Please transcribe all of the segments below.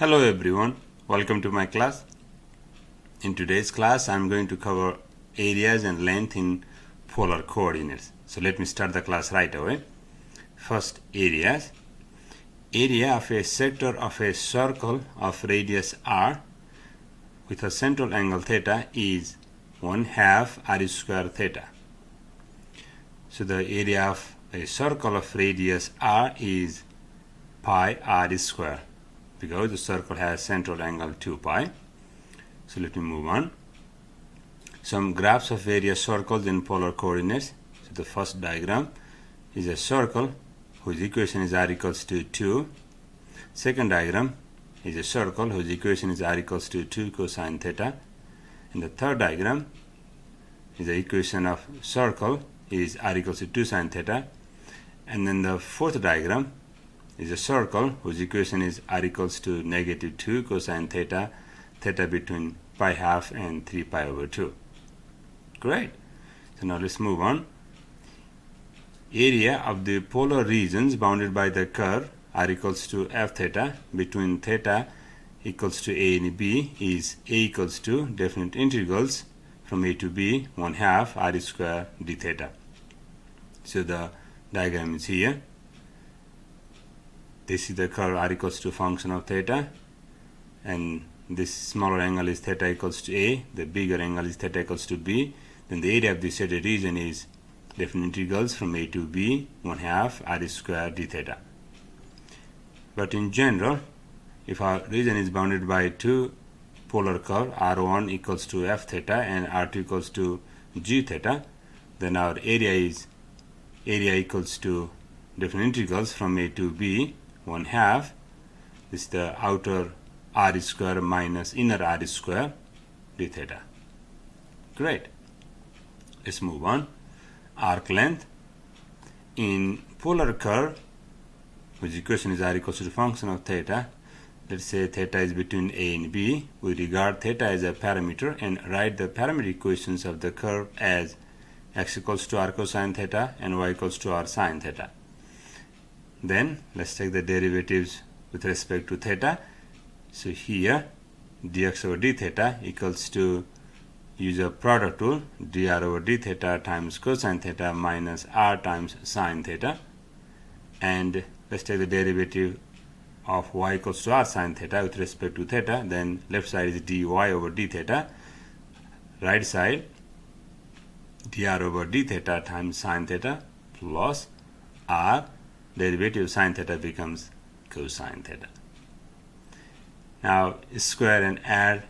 Hello everyone, welcome to my class. In today's class I am going to cover areas and length in polar coordinates. So let me start the class right away. First, areas. Area of a sector of a circle of radius r with a central angle theta is 1/2 r square theta. So the area of a circle of radius r is pi r square, because the circle has central angle 2 pi. So let me move on. Some graphs of various circles in polar coordinates. So the first diagram is a circle whose equation is r equals to 2. Second diagram is a circle whose equation is r equals to 2 cosine theta. And the third diagram is the equation of circle is r equals to 2 sine theta. And then the fourth diagram is a circle whose equation is r equals to negative 2 cosine theta, theta between pi half and 3 pi over 2. Great. So now let's move on. Area of the polar regions bounded by the curve r equals to f theta between theta equals to a and b is a equals to definite integrals from a to b 1/2 r square d theta. So the diagram is here. This is the curve r equals to function of theta, and this smaller angle is theta equals to a, the bigger angle is theta equals to b. Then the area of the shaded region is definite integrals from a to b 1/2 r square d theta. But in general, if our region is bounded by two polar curve r1 equals to f theta and r2 equals to g theta, then our area is area equals to definite integrals from a to b 1/2. This is the outer r square minus inner r square d theta. Great. Let's move on. Arc length. In polar curve whose equation is r equals to the function of theta, let's say theta is between a and b. We regard theta as a parameter and write the parameter equations of the curve as x equals to r cosine theta and y equals to r sine theta. Then let's take the derivatives with respect to theta. So here dx over d theta equals to, use a product rule, dr over d theta times cosine theta minus r times sine theta. And let's take the derivative of y equals to r sine theta with respect to theta. Then left side is dy over d theta. Right side dr over d theta times sine theta plus r, derivative of sine theta becomes cosine theta. Now square and add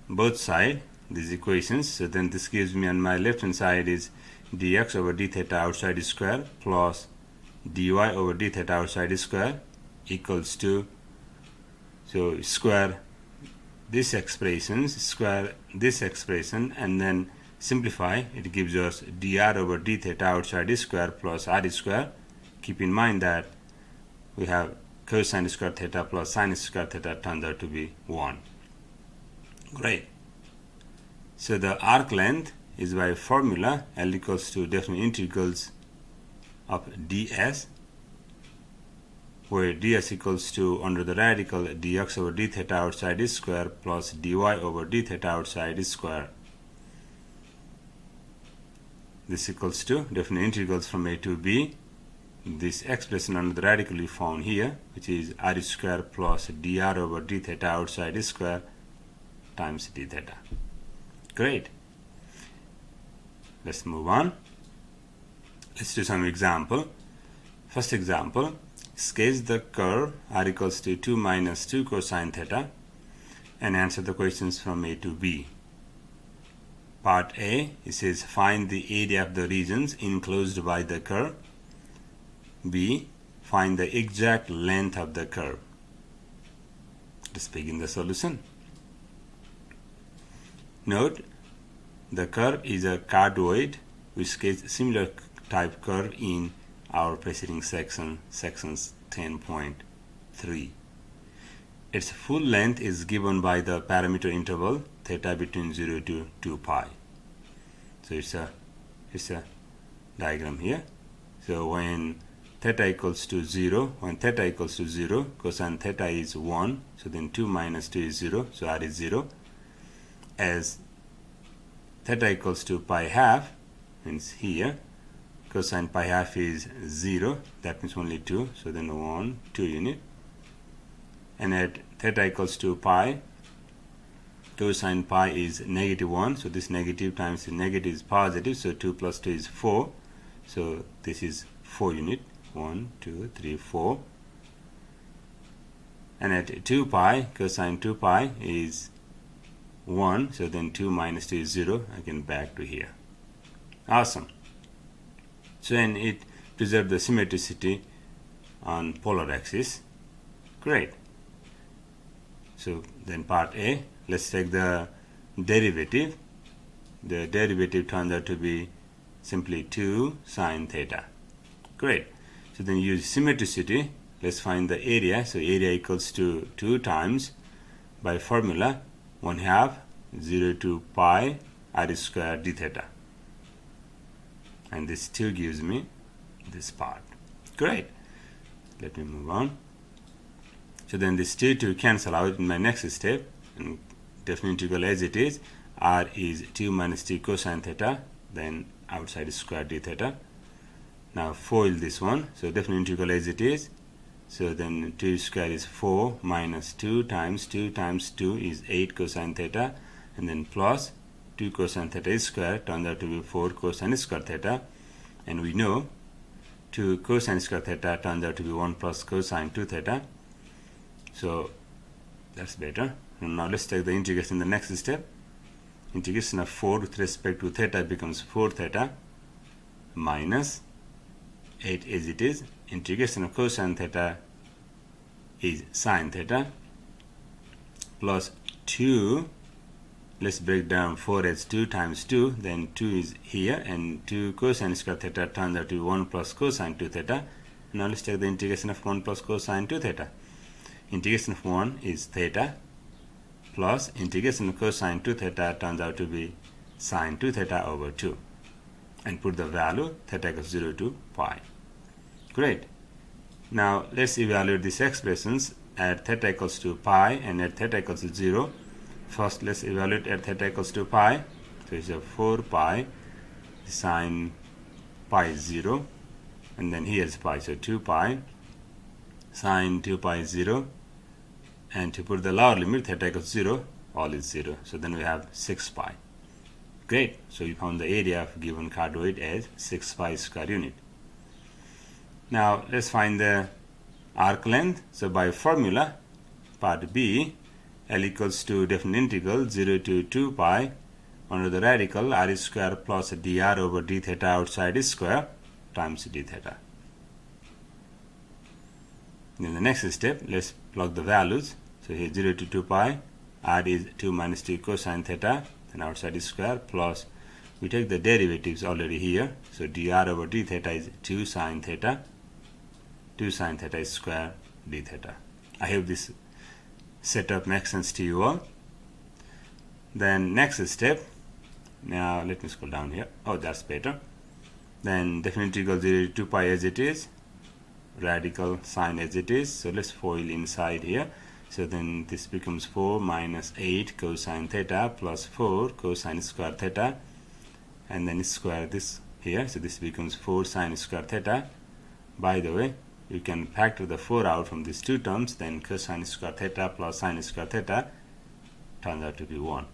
both sides these equations. So then this gives me, on my left hand side is dx over d theta outside is square plus dy over d theta outside is square equals to, so square this expression, square this expression, and then simplify. It gives us dr over d theta outside is square plus r square. Keep in mind that we have cosine square theta plus sine square theta turns out to be 1. Great. So the arc length is by formula L equals to definite integrals of ds, where ds equals to under the radical dx over d theta outside is square plus dy over d theta outside is square. This equals to definite integrals from a to b. This expression under the radical we found here, which is r square plus dr over d theta outside is square times d theta. Great. Let's move on. Let's do some example. First example, sketch the curve r equals to 2 minus 2 cosine theta and answer the questions from a to b. Part A, it says find the area of the regions enclosed by the curve. B, find the exact length of the curve. Let's begin the solution. Note, the curve is a cardioid. We sketched similar type curve in our preceding section, sections 10.3. Its full length is given by the parameter interval theta between 0 to 2 pi. So it's a diagram here. So when theta equals to 0. When theta equals to 0, cosine theta is 1. So then 2 minus 2 is 0. So r is 0. As theta equals to pi half, means here, cosine pi half is 0. That means only 2. So then 1, 2 unit. And at theta equals to pi, cosine pi is negative 1. So this negative times the negative is positive. So 2 plus 2 is 4. So this is 4 unit. 1, 2, 3, 4. And at 2 pi, cosine 2 pi is 1. So then 2 minus 2 is 0. Again back to here. Awesome. So then it preserves the symmetricity on polar axis. Great. So then part A, let's take the derivative. The derivative turns out to be simply 2 sine theta. Great. So then use symmetricity. Let's find the area. So area equals to 2 times, by formula, 1/2 0 to pi r square d theta. And this 2 gives me this part. Great. Let me move on. So then this 2 cancel out in my next step. And definite integral as it is, r is 2 minus 2 cosine theta, then outside square d theta. Now FOIL this one. So definite integral as it is. So then 2 square is 4 minus 2 times 2 times 2 is 8 cosine theta, and then plus 2 cosine theta square turns out to be 4 cosine square theta. And we know 2 cosine square theta turns out to be 1 plus cosine 2 theta. So that's better. And now let's take the integration in the next step. Integration of 4 with respect to theta becomes 4 theta minus 8 as it is. Integration of cosine theta is sine theta plus 2. Let's break down 4 as 2 times 2. Then 2 is here, and 2 cosine square theta turns out to be 1 plus cosine 2 theta. Now let's take the integration of 1 plus cosine 2 theta. Integration of 1 is theta plus integration of cosine 2 theta turns out to be sine 2 theta over 2. And put the value theta equals 0 to pi. Great. Now let's evaluate these expressions at theta equals to pi and at theta equals to 0. First let's evaluate at theta equals to pi. So it's a 4 pi sine pi is 0, and then here's pi, so 2 pi sine 2 pi is 0, and to put the lower limit theta equals 0, all is 0. So then we have 6 pi. Great. So we found the area of given cardioid as 6 pi square unit. Now let's find the arc length. So by formula, part B, L equals to definite integral 0 to 2 pi under the radical r square plus dr over d theta outside square times d theta. In the next step, let's plug the values. So here 0 to 2 pi, r is 2 minus 2 cosine theta, and outside square, plus we take the derivatives already here. So dr over d theta is 2 sine theta. 2 sine theta square d theta. I hope this setup makes sense to you all. Then next step, now let me scroll down here. Oh, that's better. Then definite integral 0 to 2 pi as it is, radical sine as it is. So let's FOIL inside here. So then this becomes 4 minus 8 cosine theta plus 4 cosine square theta, and then square this here. So this becomes 4 sine square theta. By the way, you can factor the 4 out from these two terms. Then cosine square theta plus sine square theta turns out to be 1.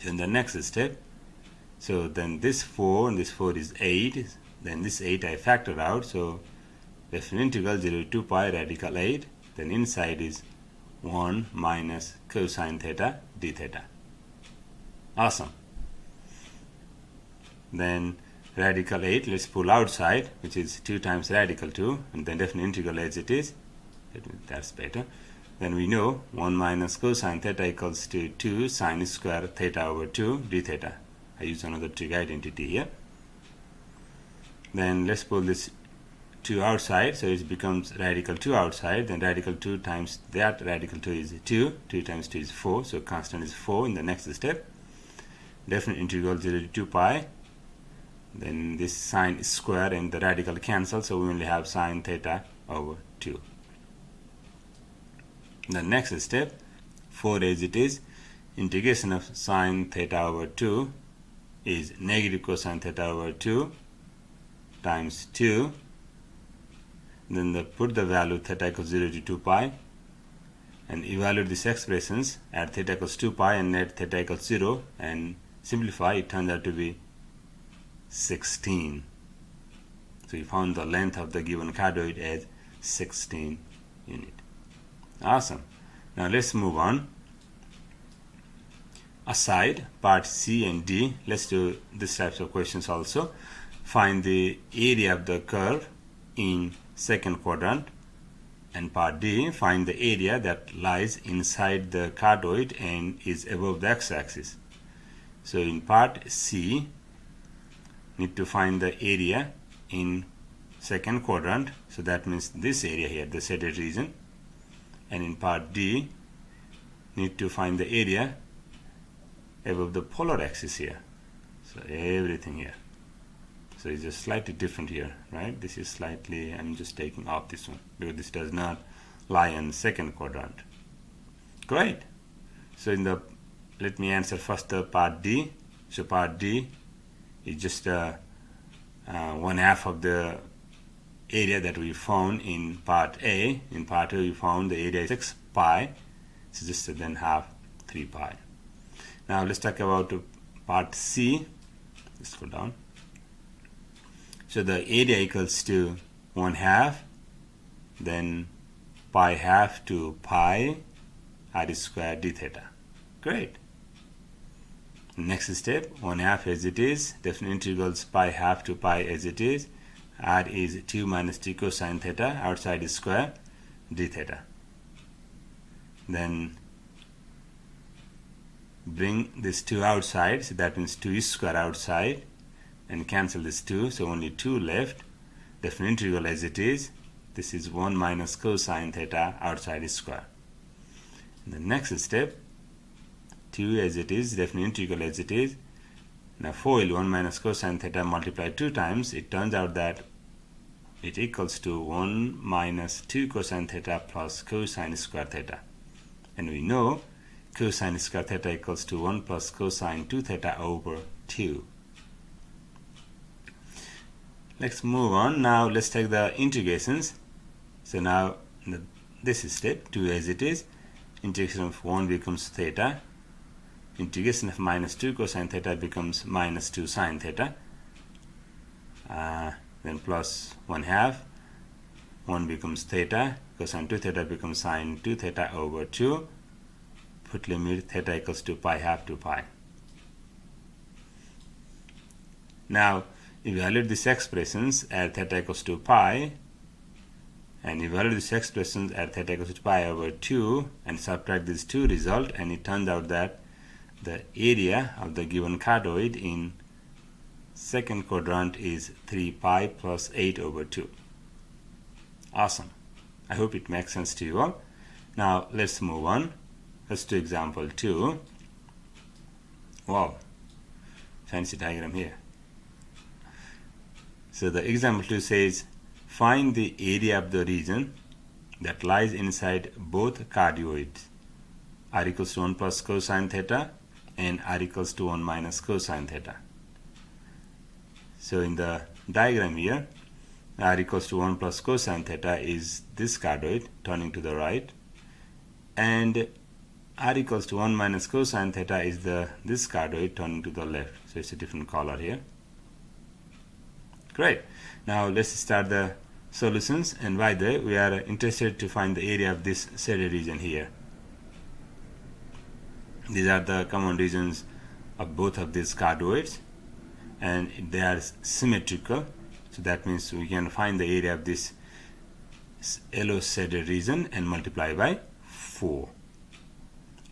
In the next step, so then this 4 and this 4 is 8. Then this 8 I factor out. So definite integral 0 to 2 pi radical 8. Then inside is 1 minus cosine theta d theta. Awesome. Then radical 8, let's pull outside, which is 2 times radical 2, and then definite integral as it is. That's better. Then we know 1 minus cosine theta equals to 2 sine square theta over 2 d theta. I use another trig identity here. Then let's pull this 2 outside, so it becomes radical 2 outside. Then radical 2 times that radical 2 is 2. 2 times 2 is 4, so constant is 4 in the next step. Definite integral 0 to 2 pi Then this sine square and the radical cancel, so we only have sine theta over 2. The next step, 4 as it is, integration of sine theta over 2 is negative cosine theta over 2 times 2. Then put the value theta equals 0 to 2 pi and evaluate these expressions at theta equals 2 pi and at theta equals 0 and simplify. It turns out to be 16. So we found the length of the given cardioid as 16 unit. Awesome. Now let's move on. Aside part C and D, let's do this types of questions also. Find the area of the curve in second quadrant, and part D, find the area that lies inside the cardioid and is above the x-axis. So in part C, need to find the area in second quadrant, so that means this area here, the shaded region. And in part D, need to find the area above the polar axis here, so everything here. So it's just slightly different here, right? This is slightly, I'm just taking off this one because this does not lie in second quadrant. Great. So let me answer first the part D. So part D is just 1/2 of the area that we found in part A. In part A we found the area is 6 pi, so just then half 3 pi. Now let's talk about part C. Let's go down. So the area equals to 1/2, then pi half to pi r squared d theta. Great. Next step, 1/2 as it is, definite integrals pi half to pi as it is. R is 2 minus t cosine theta, outside is square, d theta. Then bring this 2 outside, so that means 2 is square outside, and cancel this 2, so only 2 left. Definite integral as it is, this is 1 minus cosine theta, outside is square. And the next step, 2 as it is, definite integral as it is. Now FOIL 1 minus cosine theta multiplied 2 times, it turns out that it equals to 1 minus 2 cosine theta plus cosine square theta. And we know cosine square theta equals to 1 plus cosine 2 theta over 2. Let's move on. Now let's take the integrations. So now this is step 2 as it is. Integration of 1 becomes theta. Integration of minus 2 cosine theta becomes minus 2 sine theta. Then plus 1/2. 1 becomes theta. Cosine 2 theta becomes sine 2 theta over 2. Put limit theta equals to pi half to pi. Now evaluate these expressions at theta equals to pi, and evaluate these expressions at theta equals to pi over 2, and subtract these two results, and it turns out that the area of the given cardioid in second quadrant is 3 pi plus 8 over 2. Awesome. I hope it makes sense to you all. Now let's move on. Let's do example 2. Wow, fancy diagram here. So the example 2 says, find the area of the region that lies inside both cardioids, r equals to 1 plus cosine theta and r equals to 1 minus cosine theta. So in the diagram here, r equals to 1 plus cosine theta is this cardioid turning to the right, and r equals to 1 minus cosine theta is this cardioid turning to the left. So it's a different color here. Great. Now let's start the solutions, and by the way, we are interested to find the area of this shaded region here. These are the common regions of both of these cardioids, and they are symmetrical, so that means we can find the area of this yellow shaded region and multiply by 4.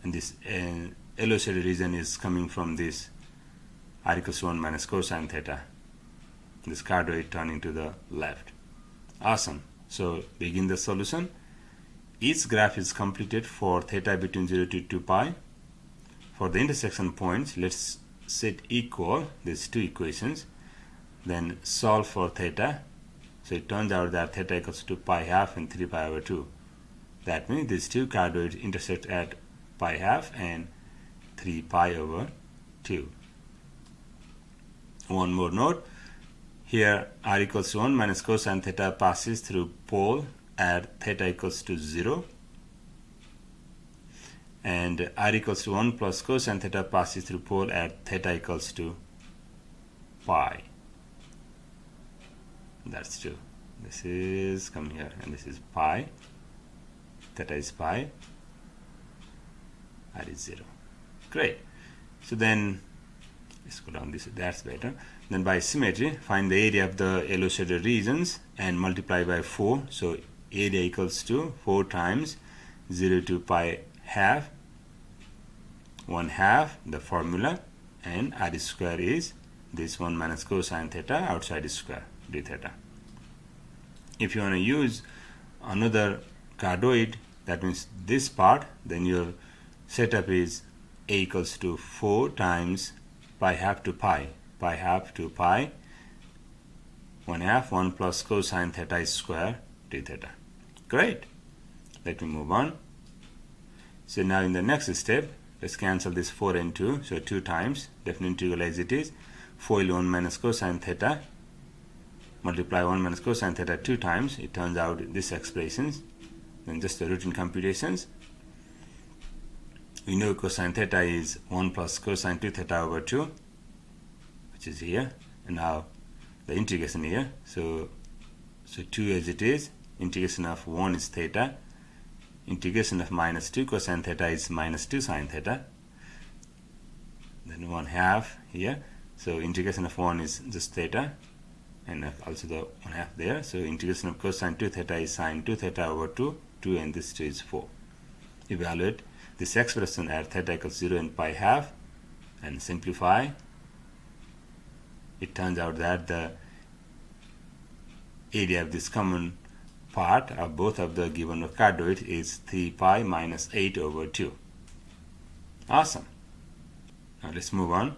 And this yellow shaded region is coming from this r equals to 1 minus cosine theta, this cardioid turning to the left. Awesome. So begin the solution. Each graph is completed for theta between 0 to 2 pi. For the intersection points, let's set equal these two equations. then solve for theta. So it turns out that theta equals to pi half and 3 pi over 2. That means these two cardioids intersect at pi half and 3 pi over 2. One more note. Here r equals to 1 minus cosine theta passes through pole at theta equals to 0. And r equals to 1 plus cosine theta passes through pole at theta equals to pi. That's true. This is come here and this is pi. Theta is pi. R is 0. Great. So then let's go down this. That's better. Then by symmetry, find the area of the yellow shaded regions and multiply by 4. So area equals to 4 times 0 to pi half, 1 half, the formula, and r square is this 1 minus cosine theta, outside is square, d theta. If you want to use another cardioid, that means this part, then your setup is a equals to 4 times pi half to pi, 1 half, 1 plus cosine theta square d theta. Great. Let me move on. So now in the next step, let's cancel this 4 and 2. So 2 times, definite integral as it is, FOIL 1 minus cosine theta, multiply 1 minus cosine theta 2 times. It turns out this expressions. Then just the routine computations. We know cosine theta is 1 plus cosine 2 theta over 2, which is here. And now the integration here. So 2 as it is, integration of 1 is theta, integration of minus 2 cosine theta is minus 2 sine theta, then 1 half here. So integration of 1 is just theta, and also the 1 half there. So integration of cosine 2 theta is sine 2 theta over 2, and this 2 is 4. Evaluate this expression at theta equals 0 and pi half and simplify. It turns out that the area of this common part of both of the given cardioids is 3 pi minus 8 over 2. Awesome. Now let's move on.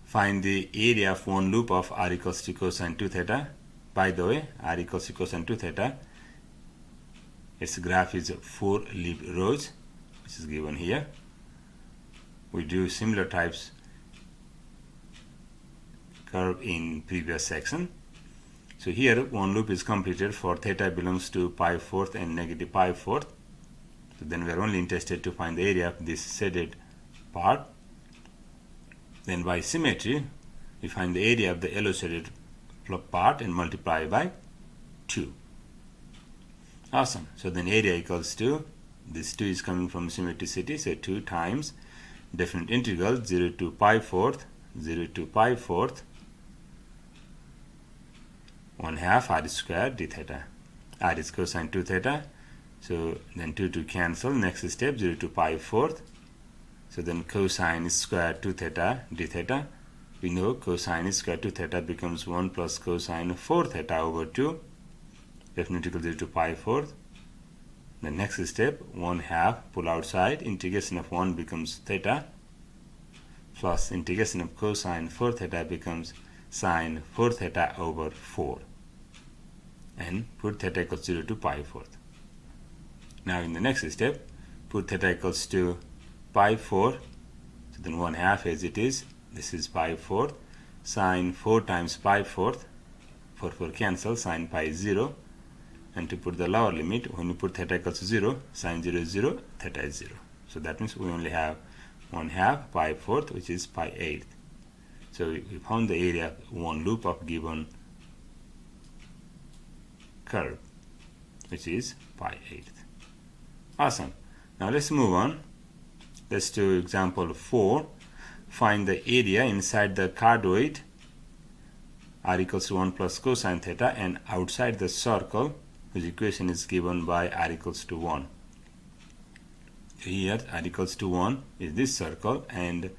Find the area of one loop of r equals to cosine 2 theta. By the way, r equals to cosine 2 theta, its graph is 4 leaf rows, which is given here. We do similar types curve in previous section. So here one loop is completed for theta belongs to pi fourth and negative pi fourth. So then we are only interested to find the area of this shaded part. Then by symmetry, we find the area of the yellow shaded part and multiply by 2. Awesome. So then area equals to, this 2 is coming from symmetricity, so 2 times definite integral 0 to pi fourth, 1 half r square d theta. R is cosine 2 theta. So then 2 to cancel. Next step 0 to pi fourth. So then cosine square 2 theta d theta. We know cosine square 2 theta becomes 1 plus cosine 4 theta over 2. Definite integral 0 to pi fourth. The next step 1 half, pull outside, integration of 1 becomes theta, plus integration of cosine 4 theta becomes sine 4 theta over 4, and put theta equals 0 to pi fourth. Now in the next step, put theta equals to pi 4, so then 1 half as it is, this is pi fourth, sine 4 times pi fourth, 4 cancel, sine pi is 0, and to put the lower limit, when you put theta equals to 0, sine 0 is 0, theta is 0. So that means we only have 1 half pi fourth, which is pi eighth. So we found the area of one loop of given curve, which is pi eighth. Awesome. Now let's move on. Let's do example 4. Find the area inside the cardioid r equals to 1 plus cosine theta and outside the circle, whose equation is given by r equals to 1. Here r equals to 1 is this circle and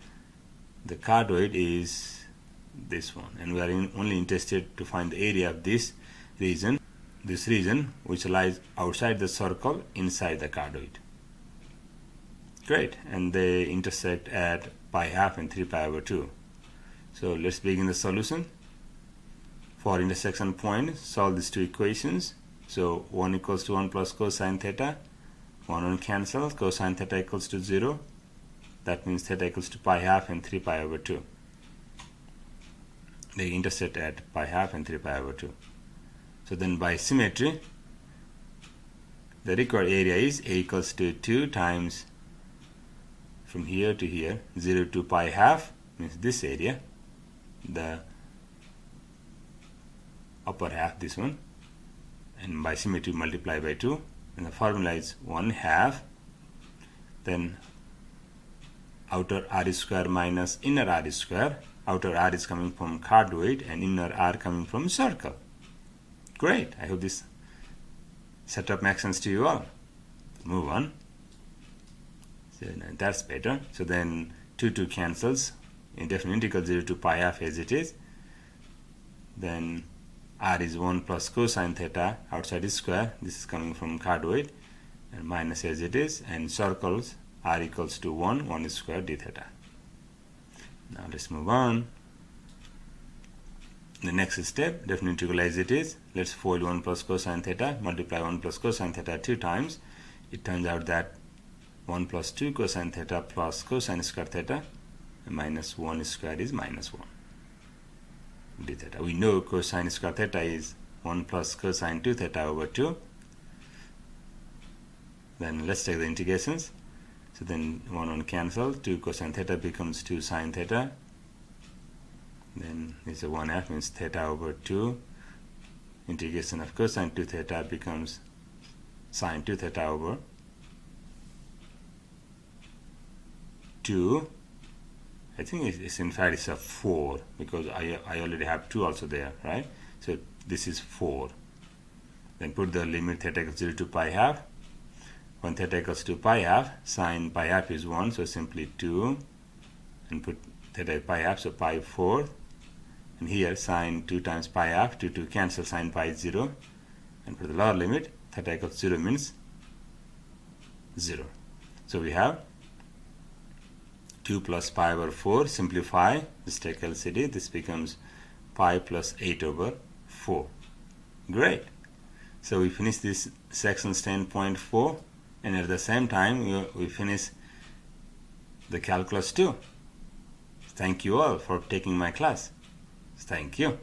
the cardioid is this one, and we are only interested to find the area of this region which lies outside the circle inside the cardioid. Great, and they intersect at pi half and 3 pi over 2. So let's begin the solution. for intersection point, solve these two equations. So 1 equals to 1 plus cosine theta. 1 cancel, cosine theta equals to 0. That means theta equals to pi half and 3 pi over 2. They intersect at pi half and 3 pi over 2. So then by symmetry, the required area is A equals to 2 times from here to here, 0 to pi half means this area, the upper half, this one, and by symmetry multiply by 2, and the formula is 1 half, then outer r square minus inner r square. Outer r is coming from cardioid and inner r coming from circle. Great, I hope this setup makes sense to you all. Move on. So that's better. So then 2 cancels, indefinite integral 0 to pi half as it is. Then r is 1 plus cosine theta, outside is square, this is coming from cardioid, and minus as it is, and circles r equals to 1 square d theta. Now let's move on. The next step, definite integral as it is, let's fold 1 plus cosine theta, multiply 1 plus cosine theta 2 times. It turns out that 1 plus 2 cosine theta plus cosine square theta, and minus 1 square is minus 1 d theta. We know cosine square theta is 1 plus cosine 2 theta over 2. Then let's take the integrations. So then 1 cancel, 2 cosine theta becomes 2 sine theta. Then this is 1 half means theta over 2. Integration of cosine 2 theta becomes sine 2 theta over 2. I think it's in fact it's a 4 because I already have 2 also there, right? So this is 4. Then put the limit theta equals 0 to pi half. When theta equals to pi half, sine pi half is 1, so simply 2. And put theta pi half, so pi 4. And here sine 2 times pi half, 2 cancel, sine pi is 0. And for the lower limit, theta equals 0 means 0. So we have 2 plus pi over 4, simplify, just take LCD, this becomes pi plus 8 over 4. Great. So we finish this section 10.4, and at the same time we finish the calculus 2. Thank you all for taking my class. Thank you.